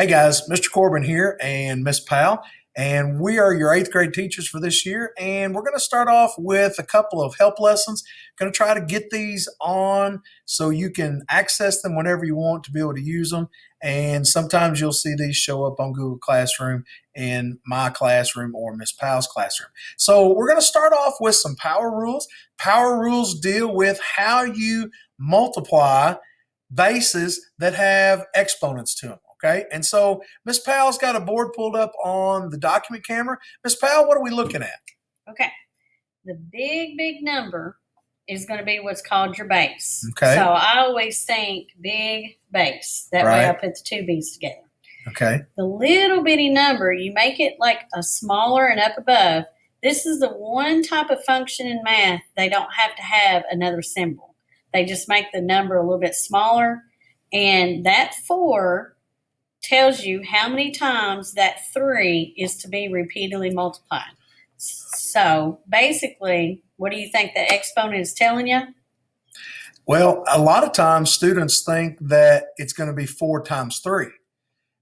Hey guys, Mr. Corbin here and Miss Powell, and we are your eighth grade teachers for this year. And we're going to start off with a couple of help lessons. Going to try to get these on so you can access them whenever you want to be able to use them. And sometimes you'll see these show up on Google Classroom, in my classroom, or Miss Powell's classroom. So we're going to start off with some power rules. Power rules deal with how you multiply bases that have exponents to them. Okay, and so Miss Powell's got a board pulled up on the document camera. Miss Powell, what are we looking at? Okay, the big number is going to be what's called your base. Okay. So I always think big base. That way I put the two B's together. Okay. The little bitty number, you make it like a smaller and up above. This is the one type of function in math they don't have to have another symbol. They just make the number a little bit smaller, and that 4 tells you how many times that 3 is to be repeatedly multiplied. So basically, what do you think the exponent is telling you? Well, a lot of times students think that it's going to be 4 times 3.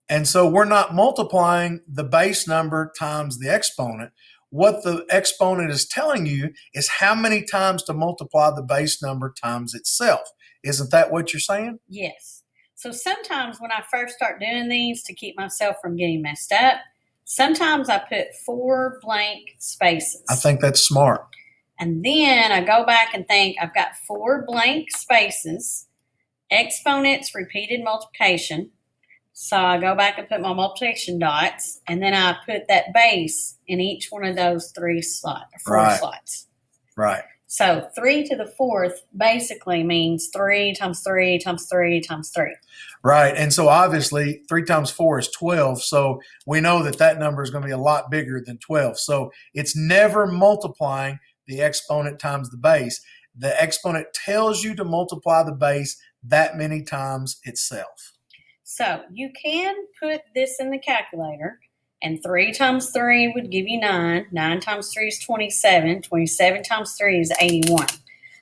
And so we're not multiplying the base number times the exponent. What the exponent is telling you is how many times to multiply the base number times itself. Isn't that what you're saying? Yes. So sometimes when I first start doing these to keep myself from getting messed up, sometimes I put 4 blank spaces. I think that's smart. And then I go back and think I've got 4 blank spaces, exponents, repeated multiplication. So I go back and put my multiplication dots, and then I put that base in each one of those 4 slots. Right. So 3 to the 4th basically means 3 times 3 times 3 times 3. Right. And so obviously 3 times 4 is 12. So we know that that number is going to be a lot bigger than 12. So it's never multiplying the exponent times the base. The exponent tells you to multiply the base that many times itself. So you can put this in the calculator, and 3 times 3 would give you 9. 9 times 3 is 27. 27 times 3 is 81.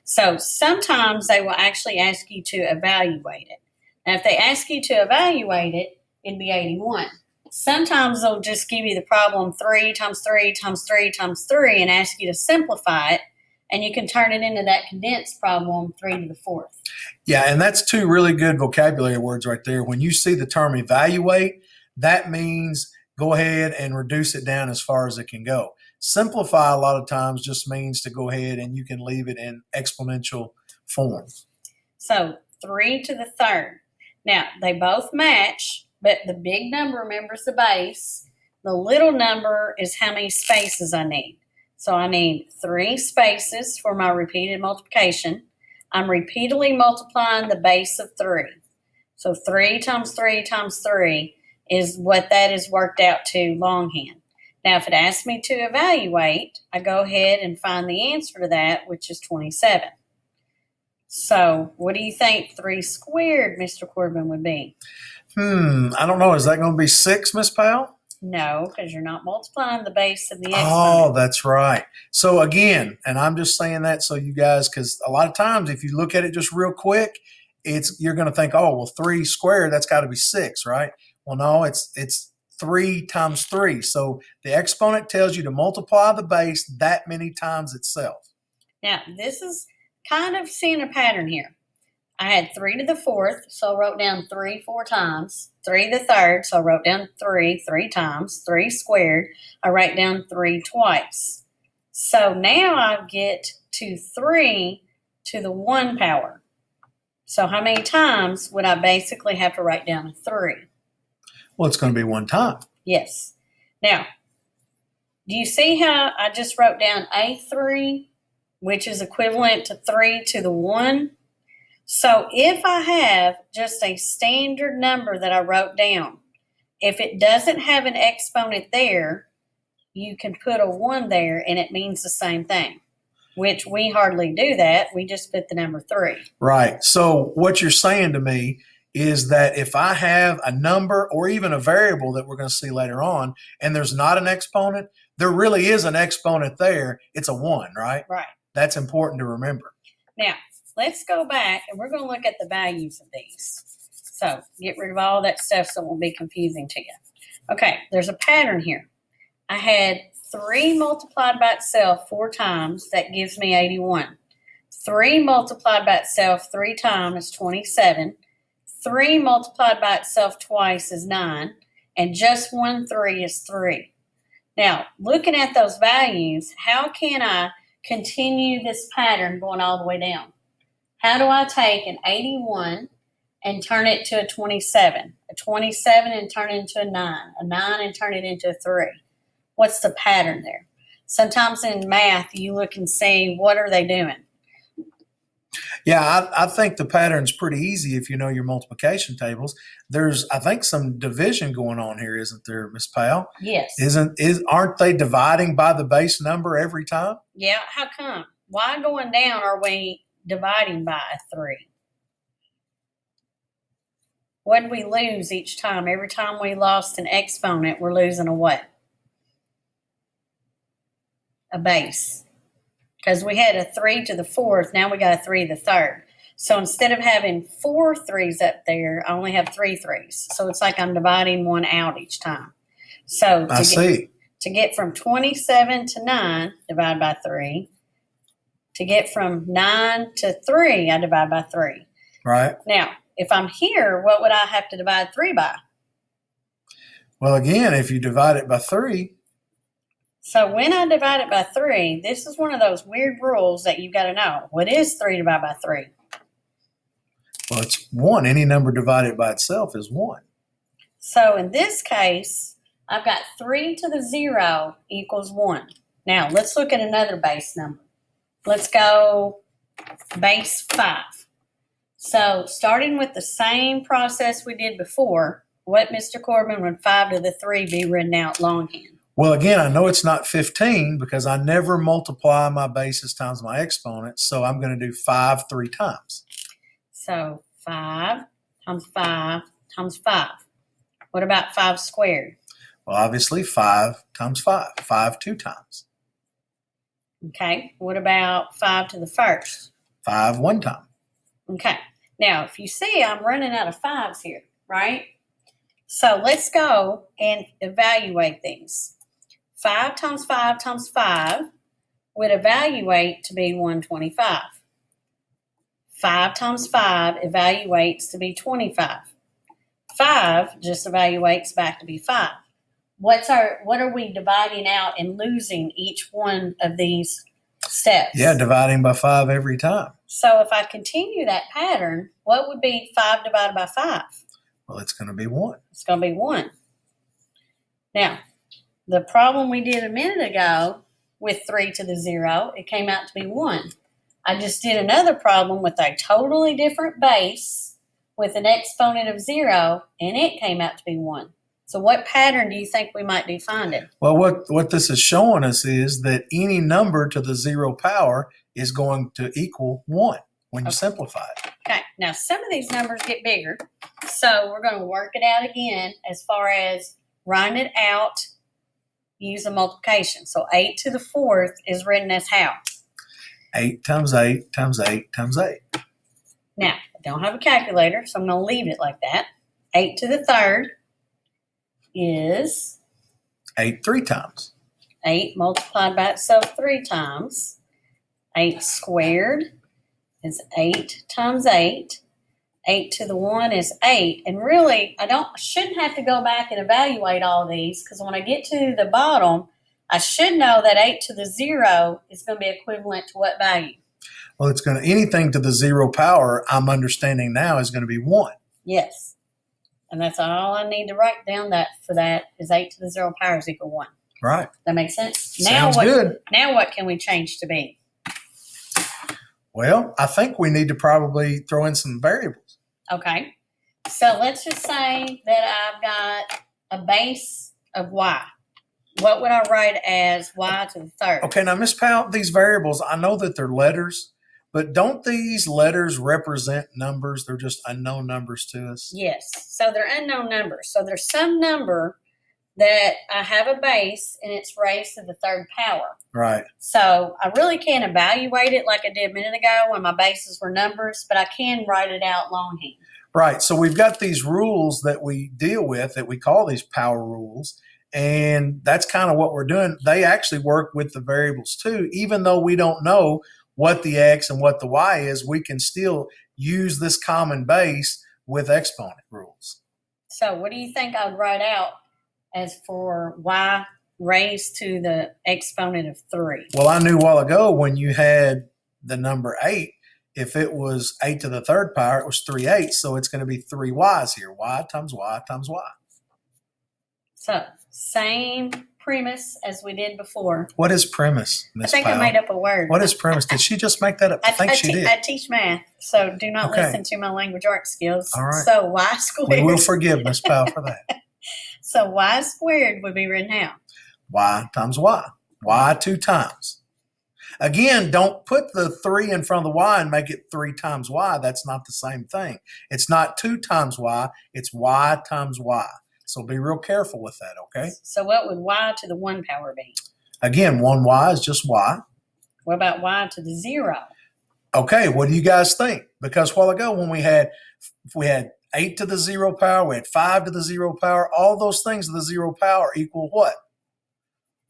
So sometimes they will actually ask you to evaluate it. Now, if they ask you to evaluate it, it'd be 81. Sometimes they'll just give you the problem 3 times 3 times 3 times 3 and ask you to simplify it, and you can turn it into that condensed problem 3 to the 4th. Yeah, and that's 2 really good vocabulary words right there. When you see the term evaluate, that means go ahead and reduce it down as far as it can go. Simplify a lot of times just means to go ahead and you can leave it in exponential form. So 3 to the 3rd. Now, they both match, but the big number, remember, is the base. The little number is how many spaces I need. So I need 3 spaces for my repeated multiplication. I'm repeatedly multiplying the base of 3. So 3 times 3 times 3 is what that is worked out to longhand. Now, if it asks me to evaluate, I go ahead and find the answer to that, which is 27. So what do you think 3 squared, Mr. Corbin, would be? I don't know. Is that going to be 6, Miss Powell? No, because you're not multiplying the base of the exponent. Oh, that's right. So again, and I'm just saying that so you guys, because a lot of times if you look at it just real quick, you're going to think, oh, well, 3 squared, that's got to be 6, right? Well, no, it's 3 times 3. So the exponent tells you to multiply the base that many times itself. Now, this is kind of seeing a pattern here. I had 3 to the 4th, so I wrote down 3 4 times. 3 to the 3rd, so I wrote down 3 3 times. 3 squared, I write down 3 twice. So now I get to 3 to the 1 power. So how many times would I basically have to write down a 3? Well, it's going to be 1 time. Yes. Now, do you see how I just wrote down A3, which is equivalent to 3 to the 1? So if I have just a standard number that I wrote down, if it doesn't have an exponent there, you can put a 1 there and it means the same thing, which we hardly do that. We just put the number 3. Right. So what you're saying to me is that if I have a number or even a variable that we're going to see later on, and there's not an exponent, there really is an exponent there. It's a 1, right? Right. That's important to remember. Now, let's go back and we're going to look at the values of these. So get rid of all that stuff so it won't be confusing to you. Okay, there's a pattern here. I had 3 multiplied by itself 4 times. That gives me 81. 3 multiplied by itself 3 times is 27. 3 multiplied by itself twice is 9. And just 1 3 is 3. Now, looking at those values, how can I continue this pattern going all the way down? How do I take an 81 and turn it to a 27, a 27 and turn it into a 9, a 9 and turn it into a 3? What's the pattern there? Sometimes in math, you look and see, what are they doing? Yeah, I think the pattern's pretty easy if you know your multiplication tables. There's, I think, some division going on here, isn't there, Miss Powell? Yes. Aren't they dividing by the base number every time? Yeah, how come? Why going down are we dividing by a 3? What did we lose each time? Every time we lost an exponent, we're losing a what? A base. Because we had a 3 to the 4th, now we got a 3 to the 3rd. So instead of having 4 3s up there, I only have 3 3s. So it's like I'm dividing one out each time. So to get from 27 to 9, divide by 3. To get from 9 to 3, I divide by 3. Right. Now, if I'm here, what would I have to divide 3 by? Well, again, if you divide it by 3. So when I divide it by 3, this is one of those weird rules that you've got to know. What is 3 divided by 3? Well, it's 1. Any number divided by itself is 1. So in this case, I've got 3 to the 0 equals 1. Now, let's look at another base number. Let's go base 5. So starting with the same process we did before, what, Mr. Corbin, would 5 to the 3 be written out longhand? Well, again, I know it's not 15 because I never multiply my bases times my exponents, so I'm going to do 5 3 times. So 5 times 5 times 5. What about 5 squared? Well, obviously 5 times 5, 5 2 times. Okay, what about 5 to the 1st? 5 1 time. Okay, now if you see, I'm running out of 5s here, right? So let's go and evaluate these. 5 times 5 times 5 would evaluate to be 125. 5 times 5 evaluates to be 25. 5 just evaluates back to be 5. What are we dividing out and losing each one of these steps? Yeah, dividing by 5 every time. So if I continue that pattern, what would be 5 divided by 5? Well, it's going to be 1. It's going to be 1. Now, the problem we did a minute ago with 3 to the 0, it came out to be 1. I just did another problem with a totally different base with an exponent of 0, and it came out to be 1. So what pattern do you think we might be finding? Well, what this is showing us is that any number to the 0 power is going to equal 1 when you simplify it. Okay, now some of these numbers get bigger, so we're going to work it out again as far as writing it out using multiplication. So 8 to the 4th is written as how? 8 times 8 times 8 times 8. Now, I don't have a calculator, so I'm going to leave it like that. 8 to the 3rd is 8 3 times. 8 multiplied by itself 3 times. 8 squared is 8 times 8. 8 to the 1 is 8. And really, I shouldn't have to go back and evaluate all these, because when I get to the bottom, I should know that 8 to the 0 is going to be equivalent to what value? Well, it's going to, anything to the 0 power, I'm understanding now, is going to be 1. Yes. And that's all I need to write down for that is 8 to the 0 power is equal 1. Right. That makes sense? Sounds good. Now what can we change to be? Well, I think we need to probably throw in some variables. Okay. So let's just say that I've got a base of y. What would I write as y to the 3rd? Okay, now, Miss Powell, these variables, I know that they're letters, but don't these letters represent numbers? They're just unknown numbers to us. Yes. So they're unknown numbers. So there's some number that I have a base and it's raised to the 3rd power. Right. So I really can't evaluate it like I did a minute ago when my bases were numbers, but I can write it out longhand. Right. So we've got these rules that we deal with that we call these power rules. And that's kind of what we're doing. They actually work with the variables too. Even though we don't know what the x and what the y is, we can still use this common base with exponent rules. So what do you think I'd write out as for y raised to the exponent of 3? Well, I knew a while ago when you had the number 8, if it was 8 to the third power, it was 3/8. So it's going to be 3 y's here. Y times y times y. So same premise as we did before. What is premise, Miss I think Powell? I made up a word. What is premise? Did she just make that up? I think she did. I teach math, so do not Okay. listen to my language arts skills. All right. So y squared. We will forgive Miss Powell for that. So y squared would be written how? Y times y. Y 2 times. Again, don't put the 3 in front of the y and make it 3 times y. That's not the same thing. It's not 2 times y. It's y times y. So be real careful with that, okay? So what would y to the 1 power be? Again, 1y is just y. What about y to the 0? Okay, what do you guys think? Because a while ago when we had 8 to the 0 power, we had 5 to the 0 power, all those things to the 0 power equal what?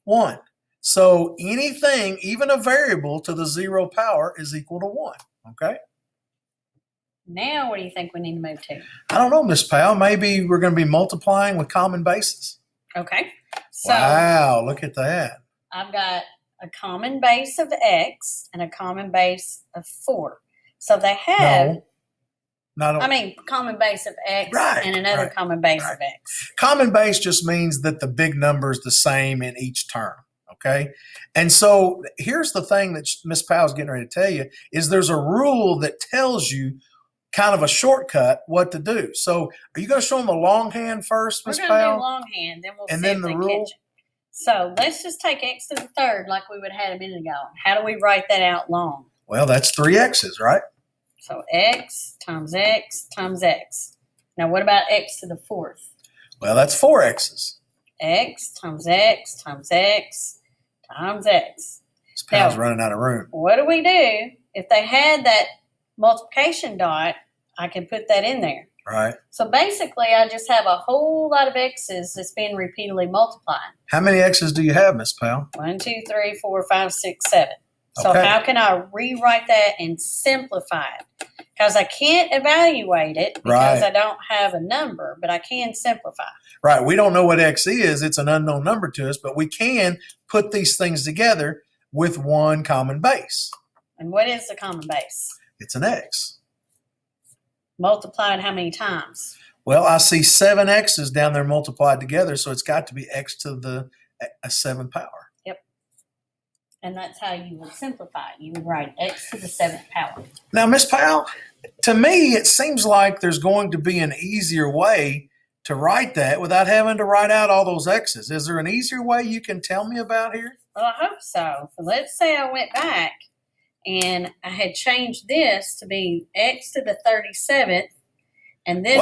1. So anything, even a variable to the 0 power is equal to 1, okay? Now what do you think we need to move to? I don't know, Miss Powell. Maybe we're going to be multiplying with common bases. Okay. So Wow, look at that. I've got a common base of x and a common base of 4. So they have, common base of x and another common base of x. Common base just means that the big number is the same in each term, okay? And so here's the thing that Miss Powell's getting ready to tell you is there's a rule that tells you kind of a shortcut what to do. So are you going to show them the longhand first, Miss Powell? We're going to do longhand, then we'll see if they catch it. So let's just take x to the third like we would have had a minute ago. How do we write that out long? Well, that's 3 x's, right? So x times x times x. Now what about x to the 4th? Well, that's 4 x's. X times x times x times x. Miss Powell's running out of room. What do we do? If they had that multiplication dot, I can put that in there. Right. So basically, I just have a whole lot of x's that's being repeatedly multiplied. How many x's do you have, Miss Powell? 1, 2, 3, 4, 5, 6, 7. So Okay. how can I rewrite that and simplify it? Because I can't evaluate it because I don't have a number, but I can simplify. Right. We don't know what x is. It's an unknown number to us, but we can put these things together with one common base. And what is the common base? It's an x. Multiplied how many times? Well, I see 7 x's down there multiplied together, so it's got to be x to the 7th power. Yep. And that's how you would simplify it. You would write x to the 7th power. Now, Miss Powell, to me, it seems like there's going to be an easier way to write that without having to write out all those x's. Is there an easier way you can tell me about here? Well, I hope so. So let's say I went back and I had changed this to be x to the 37th and this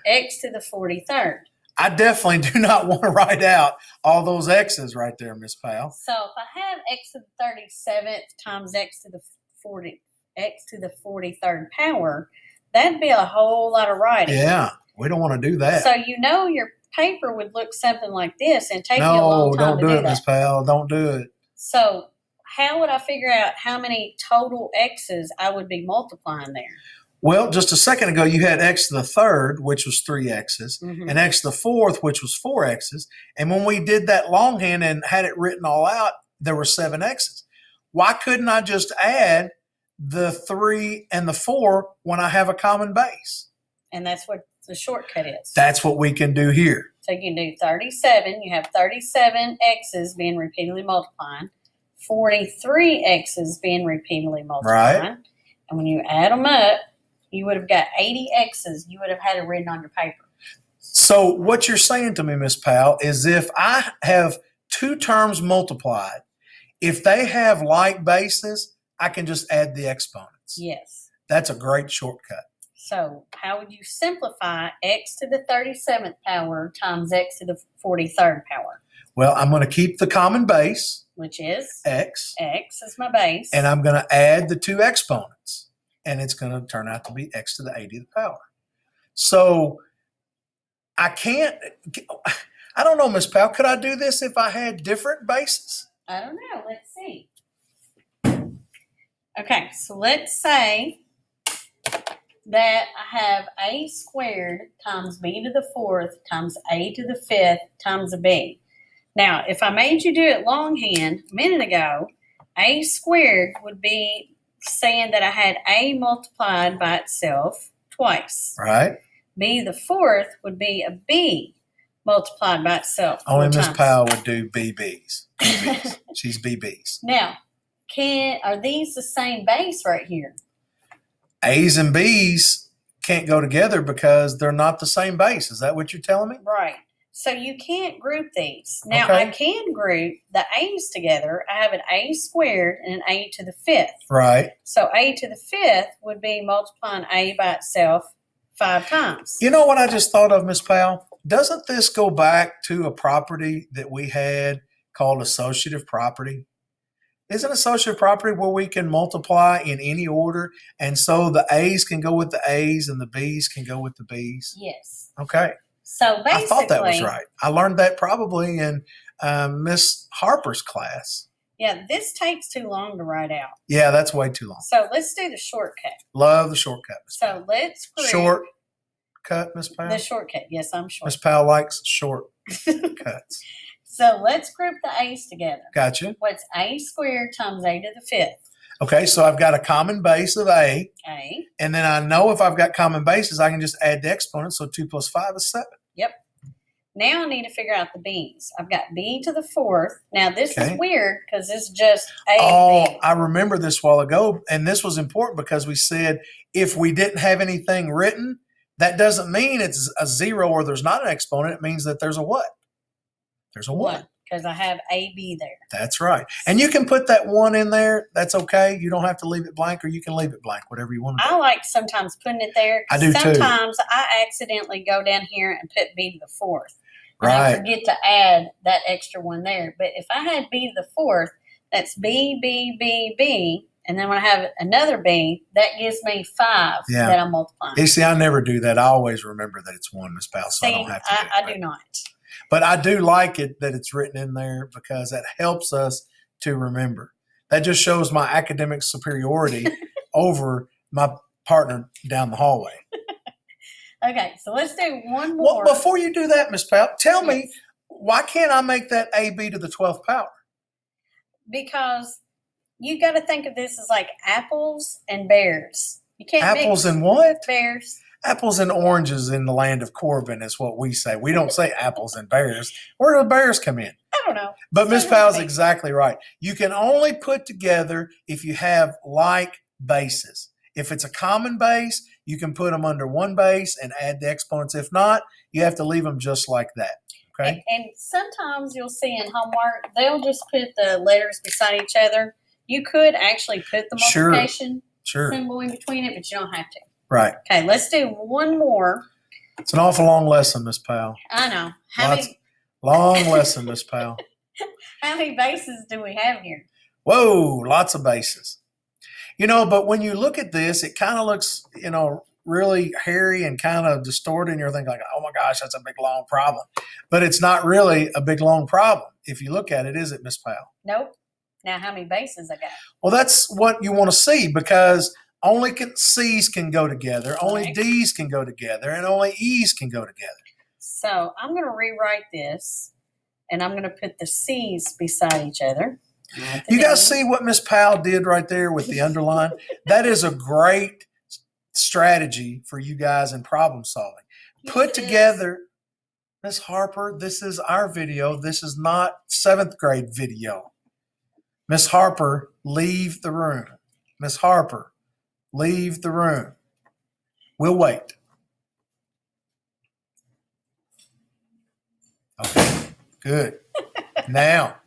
x to the 43rd. I definitely do not want to write out all those x's right there, Miss Powell. So if I have x to the 37th times x to the 43rd power, that'd be a whole lot of writing. Yeah, we don't want to do that. So your paper would look something like this and take you a long time to do that. No, don't do it, Miss Powell. Don't do it. So how would I figure out how many total x's I would be multiplying there? Well, just a second ago, you had x to the 3rd, which was 3 x's, and x to the 4th, which was 4 x's. And when we did that longhand and had it written all out, there were 7 x's. Why couldn't I just add the 3 and the 4 when I have a common base? And that's what the shortcut is. That's what we can do here. So you can do 37. You have 37 x's being repeatedly multiplied, 43 x's being repeatedly multiplied. Right. And when you add them up, you would have got 80 x's. You would have had it written on your paper. So what you're saying to me, Miss Powell, is if I have 2 terms multiplied, if they have like bases, I can just add the exponents. Yes. That's a great shortcut. So how would you simplify x to the 37th power times x to the 43rd power? Well, I'm going to keep the common base, which is x. X is my base. And I'm going to add the 2 exponents. And it's going to turn out to be x to the 80th power. So I don't know, Miss Powell. Could I do this if I had different bases? I don't know. Let's see. Okay, so let's say that I have a squared times b to the fourth times a to the fifth times a b. Now, if I made you do it longhand a minute ago, a squared would be saying that I had a multiplied by itself twice. Right. B to the fourth would be a b multiplied by itself. Only Miss Powell would do BBs. She's BBs. Now, are these the same base right here? A's and B's can't go together because they're not the same base. Is that what you're telling me? Right. So you can't group these. Now, Okay. I can group the A's together. I have an A squared and an A to the fifth. Right. So A to the fifth would be multiplying A by itself 5 times. You know what I just thought of, Miss Powell? Doesn't this go back to a property that we had called associative property? Isn't associative property where we can multiply in any order, and so the A's can go with the A's and the B's can go with the B's? Yes. Okay. So basically, I thought that was right. I learned that probably in Miss Harper's class. Yeah, this takes too long to write out. Yeah, that's way too long. So let's do the shortcut. Love the shortcut, Miss Powell. So let's group Shortcut, Miss Powell? the shortcut. Yes, I'm short. Miss Powell likes shortcuts. So let's group the A's together. Gotcha. What's A squared times A to the fifth? Okay, so I've got a common base of A. A. And then I know if I've got common bases, I can just add the exponents. So 2 plus 5 is 7. Yep. Now I need to figure out the B's. I've got B to the fourth. Now this is weird because it's just A. Oh, B. I remember this a while ago. And this was important because we said if we didn't have anything written, that doesn't mean it's a 0 or there's not an exponent. It means that there's a what? There's a 1. Because I have AB there. That's right. And you can put that 1 in there. That's okay. You don't have to leave it blank, or you can leave it blank, whatever you want to do. I like sometimes putting it there. I do sometimes I accidentally go down here and put B to the fourth. And Right. I forget to add that extra one there. But if I had B to the fourth, that's B, B, B, B. And then when I have another B, that gives me 5 that I'm multiplying. You see, I never do that. I always remember that it's 1, Miss Powell, so I don't have to do it. I do not. But I do like it that it's written in there because that helps us to remember. That just shows my academic superiority over my partner down the hallway. Okay, so let's do one more. Well, before you do that, Miss Powell, tell me, why can't I make that AB to the 12th power? Because you got to think of this as like apples and bears. You can't Apples mix and what? bears. Apples and oranges in the land of Corbin is what we say. We don't say apples and bears. Where do the bears come in? I don't know. But Miss Powell's exactly right. You can only put together if you have like bases. If it's a common base, you can put them under one base and add the exponents. If not, you have to leave them just like that. Okay. And sometimes you'll see in homework, they'll just put the letters beside each other. You could actually put the multiplication symbol in between it, but you don't have to. Right. Okay, let's do one more. It's an awful long lesson, Miss Powell. I know. Long lesson, Miss Powell. How many bases do we have here? Whoa, lots of bases. But when you look at this, it kind of looks, really hairy and kind of distorted. And you're thinking like, oh my gosh, that's a big, long problem. But it's not really a big, long problem. If you look at it, is it, Miss Powell? Nope. Now, how many bases I got? Well, that's what you want to see because only C's can go together, only Right. D's can go together, and only E's can go together. So I'm going to rewrite this, and I'm going to put the C's beside each other. You guys see what Miss Powell did right there with the underline? That is a great strategy for you guys in problem solving. Put together, Miss Harper, this is our video. This is not 7th grade video. Miss Harper, leave the room. Miss Harper, leave the room. We'll wait. Okay, good. Now,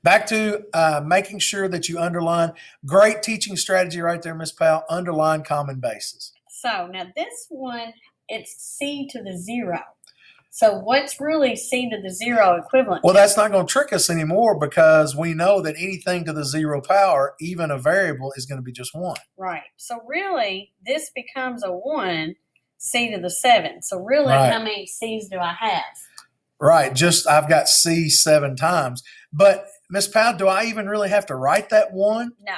back to making sure that you underline. Great teaching strategy right there, Miss Powell. Underline common bases. So now this one, it's C to the 0. So what's really C to the 0 equivalent? Well, that's not going to trick us anymore because we know that anything to the 0 power, even a variable, is going to be just 1. Right. So really, this becomes a 1. c to the 7. So really, Right. how many c's do I have? Right. Just I've got C 7 times. But Miss Powell, do I even really have to write that one? No.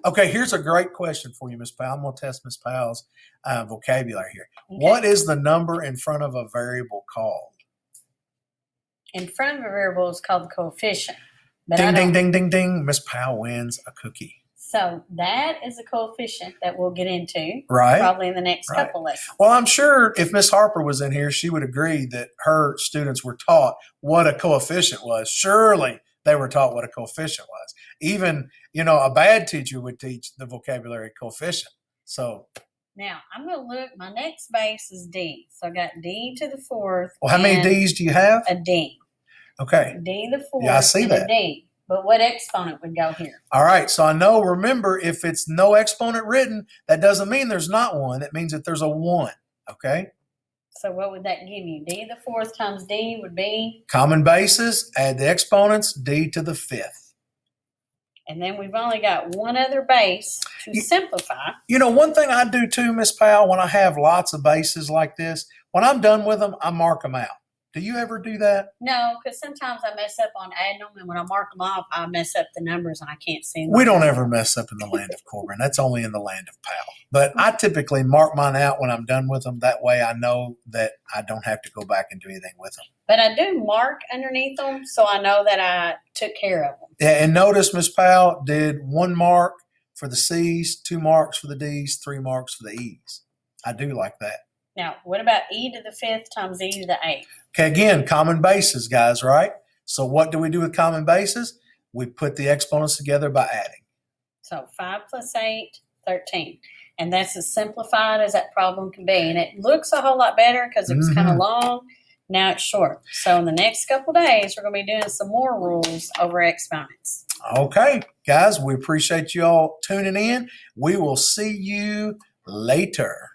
Okay, here's a great question for you, Miss Powell. I'm going to test Miss Powell's vocabulary here. Okay. What is the number in front of a variable called? In front of a variable is called the coefficient. But Ding, ding, ding, ding, ding. Miss Powell wins a cookie. So that is a coefficient that we'll get into Right. probably in the next Right. couple lessons. Well, I'm sure if Miss Harper was in here, she would agree that her students were taught what a coefficient was. Surely they were taught what a coefficient was. Even, a bad teacher would teach the vocabulary coefficient. So now I'm going to look. My next base is D. So I got D to the 4th. Well, how many D's do you have? A D. Okay. D to the 4th. Yeah, I see and that. A D. But what exponent would go here? All right. So I know, remember, if it's no exponent written, that doesn't mean there's not one. That means that there's a 1. Okay. So what would that give you? D to the 4th times D would be? Common bases, add the exponents, D to the 5th. And then we've only got one other base to simplify. One thing I do too, Miss Powell, when I have lots of bases like this, when I'm done with them, I mark them out. Do you ever do that? No, because sometimes I mess up on adding them, and when I mark them off, I mess up the numbers and I can't see them. We don't ever mess up in the land of Corbin. That's only in the land of Powell. But I typically mark mine out when I'm done with them. That way I know that I don't have to go back and do anything with them. But I do mark underneath them, so I know that I took care of them. Yeah, and notice Miss Powell did 1 mark for the C's, 2 marks for the D's, 3 marks for the E's. I do like that. Now, what about E to the 5th times E to the 8th? Okay, again, common bases, guys, right? So what do we do with common bases? We put the exponents together by adding. So 5 plus 8, 13. And that's as simplified as that problem can be. And it looks a whole lot better because it was kind of long. Now it's short. So in the next couple days, we're going to be doing some more rules over exponents. Okay, guys, we appreciate you all tuning in. We will see you later.